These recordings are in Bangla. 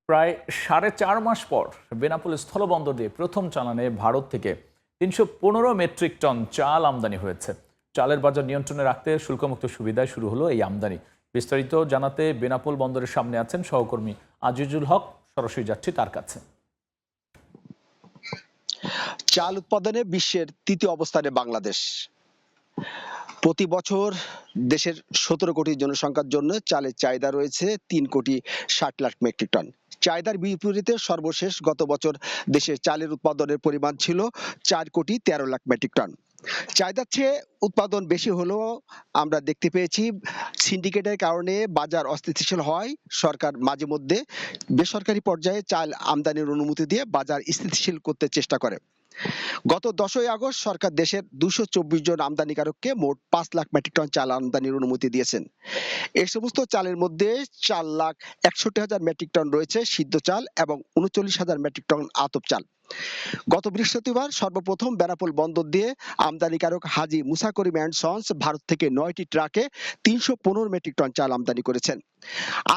প্রায় 4.5 মাস পর বেনাপোল স্থলবন্দর দিয়ে প্রথম চালানে ভারত থেকে 315 মেট্রিক টন চাল আমদানি হয়েছে। চালের বাজার নিয়ন্ত্রণে রাখতে শুল্কমুক্ত সুবিধায় শুরু হলো এই আমদানি। বিস্তারিত জানাতে বেনাপোল বন্দরের সামনে আছেন সহকর্মী আজিজুল হক। সরাসরি যাচ্ছি তার কাছে। চাল উৎপাদনে বিশ্বের তৃতীয় অবস্থানে বাংলাদেশ। প্রতি বছর দেশের 17 কোটি জনসংখ্যার জন্য চালের চাহিদা রয়েছে 3,60,00,000 মেট্রিক টন। চাহিদার বিপরীতে সর্বশেষ গত বছর দেশে চালের উৎপাদনের পরিমাণ ছিল 4,13,00,000 মেট্রিক টন। চাহিদার চেয়ে উৎপাদন বেশি হলেও আমরা দেখতে পেয়েছি সিন্ডিকেটের কারণে বাজার অস্থিতিশীল হয়। সরকার মাঝে মধ্যে বেসরকারি পর্যায়ে চাল আমদানির অনুমতি দিয়ে বাজার স্থিতিশীল করতে চেষ্টা করে। গত 10ই আগস্ট সরকার দেশের 224 জন আমদানিকারককে মোট 5 লাখ মেট্রিক টন চাল আমদানির অনুমতি দিয়েছেন। এই সমস্ত চালের মধ্যে 4,61,000 মেট্রিক টন রয়েছে সিদ্ধ চাল এবং 39,000 মেট্রিক টন আতপ চাল। গত বৃহস্পতিবার সর্বপ্রথম বেনাপোল বন্দর দিয়ে আমদানিকারক হাজী মুসা করিম অ্যান্ড সন্স ভারত থেকে 9টি ট্রাকে 315 মেট্রিক টন চাল আমদানি করেছেন।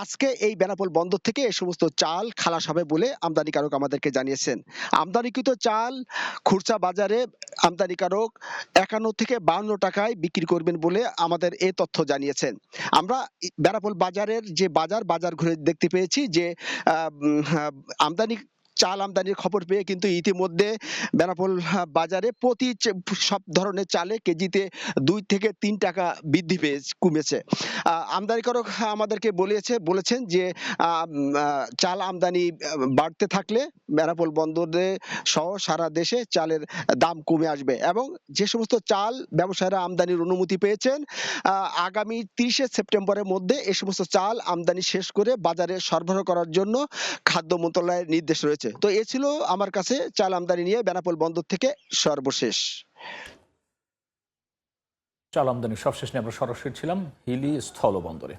আজকে এই বেনাপোল বন্দর থেকে এই সমস্ত চাল খালাস হবে বলে আমদানিকারক আমাদেরকে জানিয়েছেন। আমদানিকৃত চাল খুচরা বাজারে আমদানিকারক 51 থেকে 52 টাকায় বিক্রি করবেন বলে আমাদের এই তথ্য জানিয়েছেন। আমরা বেনাপোল বাজারের যে বাজার ঘুরে দেখতে পেয়েছি যে আমদানি চাল আমদানির খবর পেয়ে কিন্তু ইতিমধ্যে বেনাপোল বাজারে প্রতি সব ধরনের চালে কেজিতে 2 থেকে 3 টাকা বৃদ্ধি কমেছে। আমদানিকারক আমাদেরকে বলেছেন যে চাল আমদানি বাড়তে থাকলে বেনাপোল বন্দরে সহ সারা দেশে চালের দাম কমে আসবে এবং যে সমস্ত চাল ব্যবসায়ীরা আমদানির অনুমতি পেয়েছেন আগামী 30শে সেপ্টেম্বরের মধ্যে এই সমস্ত চাল আমদানি শেষ করে বাজারে সরবরাহ করার জন্য খাদ্য মন্ত্রণালয়ের নির্দেশ রয়েছে। তো এ ছিল আমার কাছে চাল আমদানি নিয়ে বেনাপোল বন্দর থেকে সর্বশেষ। চাল আমদানি সবশেষ নিয়ে আমরা সরাসরি ছিলাম হিলি স্থলবন্দরে।